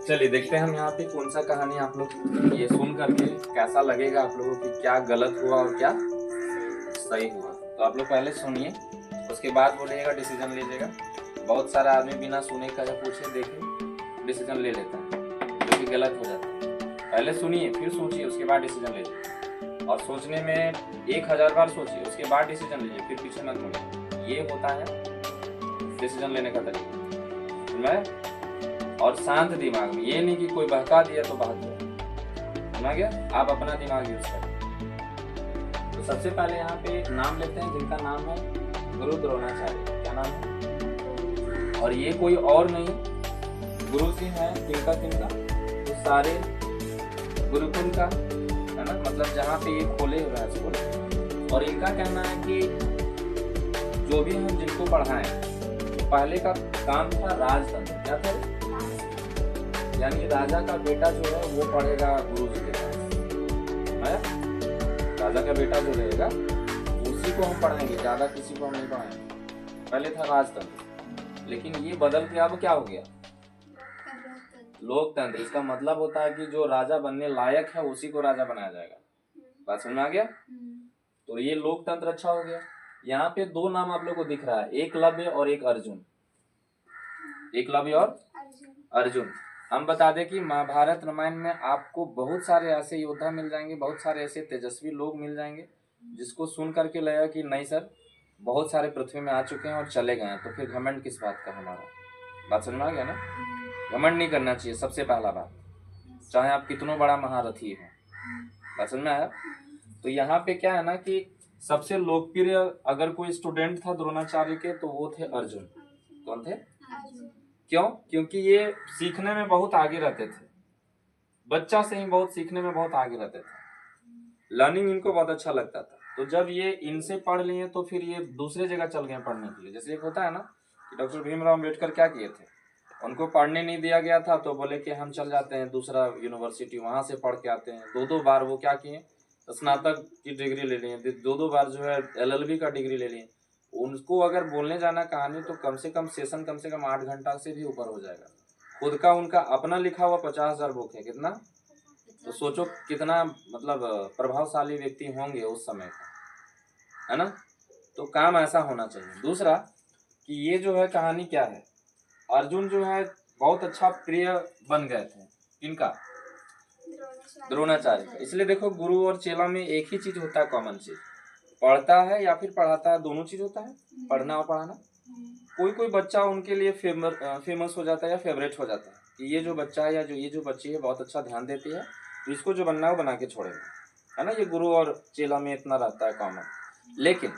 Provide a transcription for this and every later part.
चलिए देखते हैं हम यहाँ पे कौन सा कहानी आप लोग ये सुन करके कैसा लगेगा आप लोगों की, क्या गलत हुआ और क्या सही हुआ। तो आप लोग पहले सुनिए, उसके बाद बोलिएगा, डिसीजन लीजिएगा। बहुत सारा आदमी बिना सुने का जब पूछे देखे डिसीजन ले लेता है, जो कि गलत हो जाता है। पहले सुनिए, फिर सोचिए, उसके बाद डिसीजन लीजिए। और सोचने में 1000 बार सोचिए, उसके बाद डिसीजन लीजिए, फिर पीछे मत मुड़िए। ये होता है डिसीजन लेने का तरीका। मैं और शांत दिमाग में, ये नहीं कि कोई बहका दिया तो बहक गया। समझ गया? आप अपना दिमाग यूज करें। तो सबसे पहले यहाँ पे नाम लेते हैं जिनका नाम है गुरु द्रोणाचार्य। क्या नाम है? और ये कोई और नहीं, गुरु जी हैं किनका किनका, तो सारे गुरुकुल का, है ना, मतलब जहाँ पे ये खोले हुए हैं स्कूल। और इनका कहना है कि जो भी हम जिनको पढ़ाएं, तो पहले का काम था राजतंत्र। क्या था? यानी राजा का बेटा जो है वो पढ़ेगा गुरु जी के पास, है? राजा का बेटा जो रहेगा उसी को हम पढ़ाएंगे, ज्यादा किसी को हम नहीं पढ़ाएंगे। पहले था राजतंत्र, लेकिन ये बदल के अब क्या हो गया? लोकतंत्र। इसका मतलब होता है कि जो राजा बनने लायक है उसी को राजा बनाया जाएगा। बात समझ में आ गया? तो ये लोकतंत्र अच्छा हो गया। यहाँ पे दो नाम आप लोग को दिख रहा है, एकलव्य और एक अर्जुन। एकलव्य और अर्जुन। हम बता दें कि महाभारत रामायण में आपको बहुत सारे ऐसे योद्धा मिल जाएंगे, बहुत सारे ऐसे तेजस्वी लोग मिल जाएंगे जिसको सुन करके लगेगा कि नहीं सर, बहुत सारे पृथ्वी में आ चुके हैं और चले गए हैं, तो फिर घमंड किस बात का हमारा। बात समझ में आ गया ना? घमंड नहीं करना चाहिए, सबसे पहला बात, चाहे आप कितना बड़ा महारथी हो। बात समझ में आया? तो यहाँ पे क्या है ना कि सबसे लोकप्रिय अगर कोई स्टूडेंट था द्रोणाचार्य के, तो वो थे अर्जुन। कौन थे? क्यों? क्योंकि ये सीखने में बहुत आगे रहते थे, बच्चा से ही बहुत सीखने में बहुत आगे रहते थे। लर्निंग इनको बहुत अच्छा लगता था। तो जब ये इनसे पढ़ लिए तो फिर ये दूसरे जगह चल गए पढ़ने के लिए। जैसे एक होता है ना कि डॉक्टर भीमराव अम्बेडकर क्या किए थे, उनको पढ़ने नहीं दिया गया था तो बोले कि हम चल जाते हैं दूसरा यूनिवर्सिटी, वहां से पढ़ के आते हैं। 2-2 बार वो क्या किए, स्नातक की डिग्री ले लिए, 2-2 बार जो है LLB का डिग्री ले लिए। उनको अगर बोलने जाना कहानी तो कम से कम सेशन कम से कम 8 घंटा से भी ऊपर हो जाएगा। खुद का उनका अपना लिखा हुआ 50,000 बुक है। कितना? तो सोचो कितना मतलब प्रभावशाली व्यक्ति होंगे उस समय का, है ना? तो काम ऐसा होना चाहिए। दूसरा कि ये जो है कहानी क्या है, अर्जुन जो है बहुत अच्छा प्रिय बन गए थे। किनका? द्रोणाचार्य का। इसलिए देखो गुरु और चेला में एक ही चीज होता है, कॉमन चीज, पढ़ता है या फिर पढ़ाता है, दोनों चीज होता है, पढ़ना और पढ़ाना। कोई कोई बच्चा उनके लिए फेमस हो जाता है या फेवरेट हो जाता है कि ये जो बच्चा है या जो ये जो बच्ची है बहुत अच्छा ध्यान देती है, तो इसको जो बनना है वो बना के छोड़ेगा, है ना? ये गुरु और चेला में इतना रहता है कॉमन। लेकिन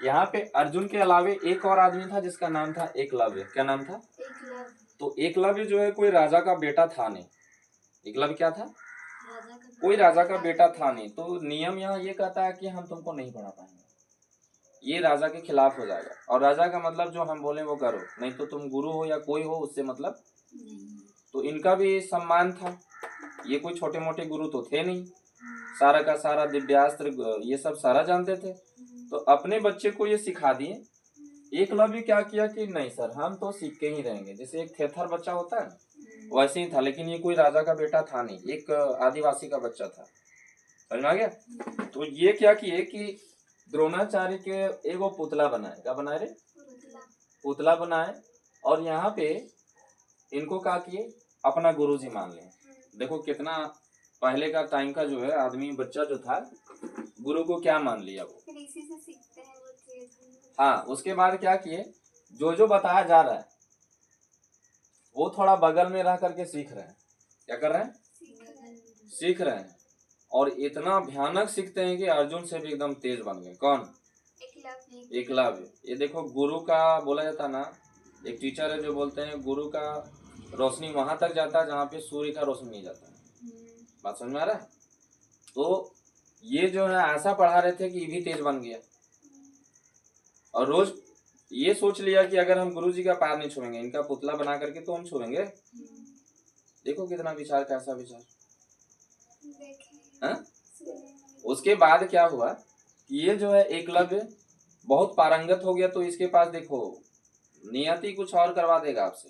यहाँ पे अर्जुन के अलावे एक और आदमी था जिसका नाम था एकलव्य। क्या नाम था? तो एकलव्य जो है कोई राजा का बेटा था नहीं। एकलव्य क्या था? कोई राजा का बेटा था नहीं। तो नियम यहाँ ये कहता है कि हम तुमको नहीं पढ़ा पाएंगे, ये राजा के खिलाफ हो जाएगा। और राजा का मतलब जो हम बोले वो करो, नहीं तो तुम गुरु हो या कोई हो उससे मतलब। तो इनका भी सम्मान था, ये कोई छोटे मोटे गुरु तो थे नहीं, सारा का सारा दिव्यास्त्र ये सब सारा जानते थे। तो अपने बच्चे को ये सिखा दिए। एकलव्य क्या किया कि नहीं सर हम तो सीख के ही रहेंगे, जैसे एक थेथर बच्चा होता है वैसे ही था। लेकिन ये कोई राजा का बेटा था नहीं, एक आदिवासी का बच्चा था। समझ में आ गया? तो ये क्या किए कि द्रोणाचार्य के एगो पुतला बनाए। क्या बनाए रे? पुतला बनाए। और यहाँ पे इनको क्या किए, अपना गुरुजी मान लिए। देखो कितना पहले का टाइम का जो है आदमी, बच्चा जो था गुरु को क्या मान लिया वो। हाँ, उसके बाद क्या किए, जो जो बताया जा रहा है वो थोड़ा बगल में रह करके सीख रहे हैं। क्या कर रहे हैं? सीख रहे हैं। और इतना भयानक सीखते हैं कि अर्जुन से भी एकदम तेज बन गए। कौन? एकलव्य। ये देखो गुरु का बोला जाता ना, एक टीचर है जो बोलते हैं गुरु का रोशनी वहां तक जाता है जहाँ पे सूर्य का रोशनी नहीं जाता है। बात समझ में आ रहा है? तो ये जो है ऐसा पढ़ा रहे थे कि ये भी तेज बन गया। और रोज ये सोच लिया कि अगर हम गुरु जी का पैर नहीं छुएंगे, इनका पुतला बना करके तो हम छुएंगे। देखो कितना विचार, कैसा विचार है? उसके बाद क्या हुआ कि ये जो है एकलव्य बहुत पारंगत हो गया। तो इसके पास देखो नियति कुछ और करवा देगा आपसे।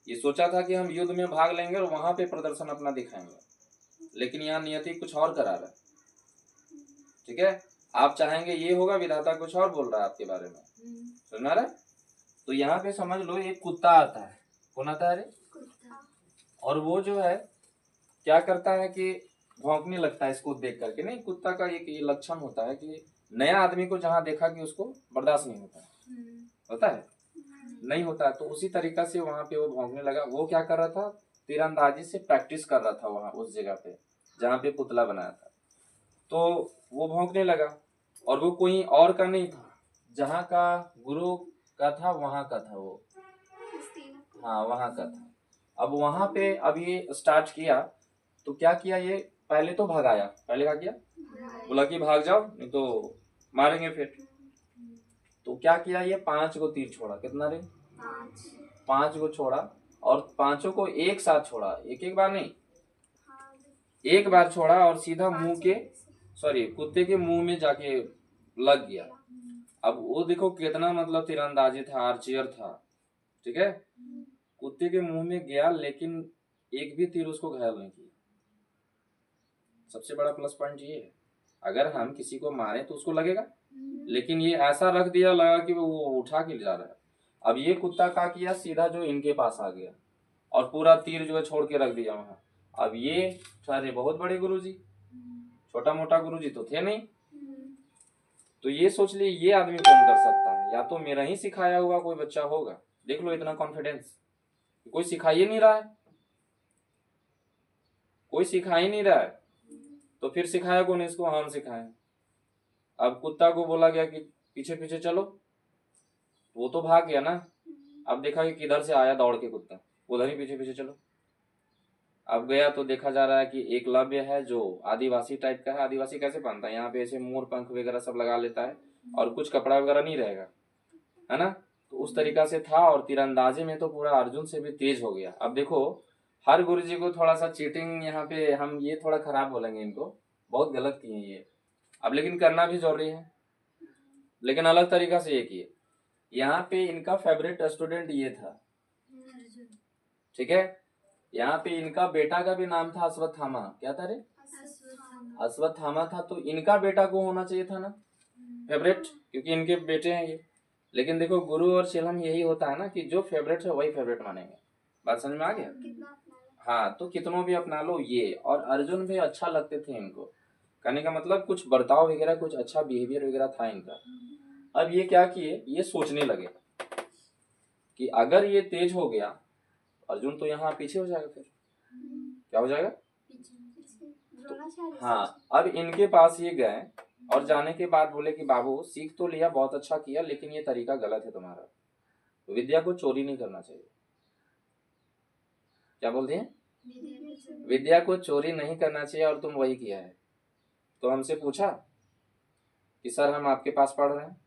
ये सोचा था कि हम युद्ध में भाग लेंगे और वहां पे प्रदर्शन अपना दिखाएंगे, लेकिन यहाँ नियति कुछ और करा रहा है। ठीक है, आप चाहेंगे ये होगा, विधाता कुछ और बोल रहा है आपके बारे में। सुना रहा है? तो यहाँ पे समझ लो एक कुत्ता आता है। कौन आता है रे? और वो जो है क्या करता है कि भौंकने लगता है इसको देख करके। नहीं, कुत्ता का एक ये लक्षण होता है कि नया आदमी को जहां देखा कि उसको बर्दाश्त नहीं होता है नहीं होता है, तो उसी तरीका से वहां पे वो भौंकने लगा। वो क्या कर रहा था? तीरंदाजी से प्रैक्टिस कर रहा था वहां उस जगह पे जहाँ पे पुतला बनाया था। तो वो भौंकने लगा, और वो कोई और का नहीं था, जहाँ का गुरु का था वहां का था वो। हाँ, वहां का था। अब वहां पे अब ये स्टार्ट किया, तो क्या किया ये? पहले तो भगाया। पहले क्या किया? बोला कि भाग जाओ नहीं तो मारेंगे फिर। तो क्या किया ये? 5 को तीर छोड़ा। कितना रे? 5 को छोड़ा, और 5 को एक साथ छोड़ा, एक एक बार नहीं, एक बार छोड़ा और सीधा मुंह के कुत्ते के मुंह में जाके लग गया। अब वो देखो कितना मतलब तीरंदाजी था, आर्चियर था। ठीक है, कुत्ते के मुंह में गया, लेकिन एक भी तीर उसको घायल नहीं किया। सबसे बड़ा प्लस पॉइंट ये है, अगर हम किसी को मारे तो उसको लगेगा, लेकिन ये ऐसा रख दिया लगा कि वो उठा के ले जा रहा है। अब ये कुत्ता क्या किया? सीधा जो इनके पास आ गया और पूरा तीर जो है छोड़ के रख दिया वहां। अब ये सारे बहुत बड़े गुरुजी, छोटा मोटा गुरुजी तो थे नहीं। तो ये सोच लिए ये आदमी कौन कर सकता है? या तो मेरा ही सिखाया हुआ कोई बच्चा होगा। देख लो इतना कॉन्फिडेंस, कोई सिखा ही नहीं रहा है, कोई सिखा ही नहीं रहा है, तो फिर सिखाया कौन इसको? हम सिखाए। अब कुत्ता को बोला गया कि पीछे पीछे चलो, वो तो भाग गया ना। अब देखा कि किधर से आया दौड़ के कुत्ता, उधर ही पीछे पीछे चलो। अब गया तो देखा जा रहा है कि एकलव्य है जो आदिवासी टाइप का है। आदिवासी कैसे पहनता है? यहाँ पे ऐसे मोर पंख वगैरह सब लगा लेता है, और कुछ कपड़ा वगैरह नहीं रहेगा, है ना। तो उस तरीका से था, और तीरंदाजी में तो पूरा अर्जुन से भी तेज हो गया। अब देखो, हर गुरु जी को थोड़ा सा चीटिंग यहाँ पे हम ये थोड़ा खराब बोलेंगे, इनको बहुत गलत किए ये। अब लेकिन करना भी जरूरी है, लेकिन अलग तरीका से ये किए। यहाँ पे इनका फेवरेट स्टूडेंट ये था। ठीक है, यहाँ पे इनका बेटा का भी नाम था अश्वत्थामा। क्या था रे? अश्वत्थामा था। तो इनका बेटा को होना चाहिए था ना फेवरेट, क्योंकि इनके बेटे हैं ये। लेकिन देखो, गुरु और चिलम यही होता है ना कि जो फेवरेट है वही फेवरेट मानेंगे। बात समझ में आ गया? हाँ, तो कितनों भी अपना लो ये। और अर्जुन भी अच्छा लगते थे इनको, कहने का मतलब कुछ बर्ताव वगैरह, कुछ अच्छा बिहेवियर वगैरह था इनका। अब ये क्या किए? ये सोचने लगे कि अगर ये तेज हो गया, अर्जुन तो यहाँ पीछे हो जाएगा। फिर क्या हो जाएगा? तो हाँ, अब इनके पास ये गए, और जाने के बाद बोले कि बाबू सीख तो लिया, बहुत अच्छा किया, लेकिन ये तरीका गलत है तुम्हारा। विद्या को चोरी नहीं करना चाहिए। क्या बोलते हैं? विद्या को चोरी नहीं करना चाहिए, और तुम वही किया है। तो हमसे पूछा कि सर हम आपके पास पढ़ रहे हैं,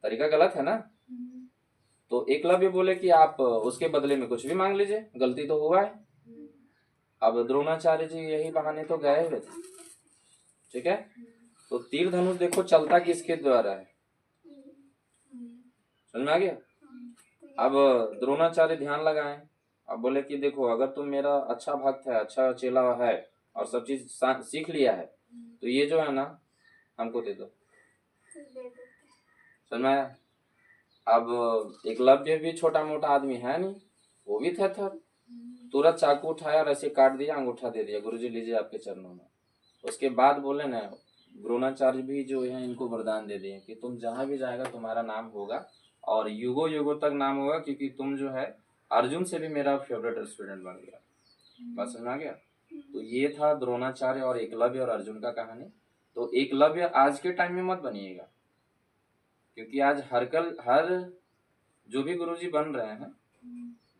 तरीका गलत है ना। तो एकलव्य बोले कि आप उसके बदले में कुछ भी मांग लीजिए, गलती तो हुआ है। अब द्रोणाचार्य जी यही बहाने तो गए हुए थे। ठीक है, तो तीर धनुष देखो चलता किसके द्वारा है? समझ में आ गया? अब द्रोणाचार्य ध्यान लगाएं। अब बोले कि देखो, अगर तुम मेरा अच्छा भक्त है, अच्छा चेला है, और सब चीज सीख लिया है, तो ये जो है ना हमको दे दो। समझ में आया? अब एकलव्य भी छोटा मोटा आदमी है नहीं, वो भी था तुरंत चाकू उठाया और ऐसे काट दिया, अंगूठा दे दिया, गुरुजी लीजिए आपके चरणों में। उसके बाद बोले ना, द्रोणाचार्य भी जो है इनको वरदान दे दिए कि तुम जहां भी जाएगा तुम्हारा नाम होगा, और युगो युगो तक नाम होगा, क्योंकि तुम जो है अर्जुन से भी मेरा फेवरेट स्टूडेंट बन गया। बात समझ में आ गया? तो ये था द्रोणाचार्य और एकलव्य और अर्जुन का कहानी। तो एकलव्य आज के टाइम में मत बनिएगा, क्योंकि आज हर जो भी गुरुजी बन रहे हैं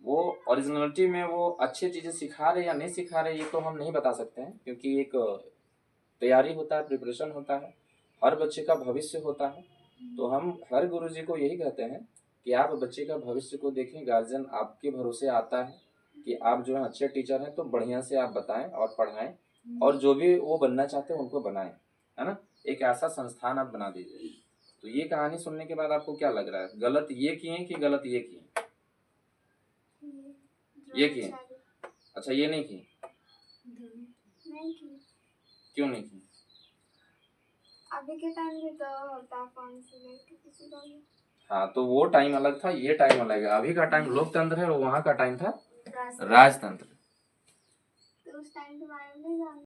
वो ओरिजिनलिटी में वो अच्छी चीजें सिखा रहे या नहीं सिखा रहे, ये तो हम नहीं बता सकते हैं, क्योंकि एक तैयारी होता है, प्रिपरेशन होता है, हर बच्चे का भविष्य होता है। तो हम हर गुरुजी को यही कहते हैं कि आप बच्चे का भविष्य को देखें। गार्जियन आपके भरोसे आता है कि आप जो है अच्छे टीचर हैं, तो बढ़िया से आप बताएं और पढ़ाएं, और जो भी वो बनना चाहते हैं उनको बनाएं, है ना। एक ऐसा संस्थान आप बना दीजिए। तो तो ये कहानी सुनने के बाद आपको क्या लग रहा है, गलत ये किए कि गलत ये किए? ये किए। अच्छा ये नहीं किए, क्यों नहीं किए? अभी के टाइम में तो होता है फोन से लेके किसी को भी। हाँ तो वो टाइम अलग था, ये टाइम अलग है। अभी का टाइम लोकतंत्र है और वहाँ का टाइम था राजतंत्र। तो उस टाइम के बारे में नहीं जानते।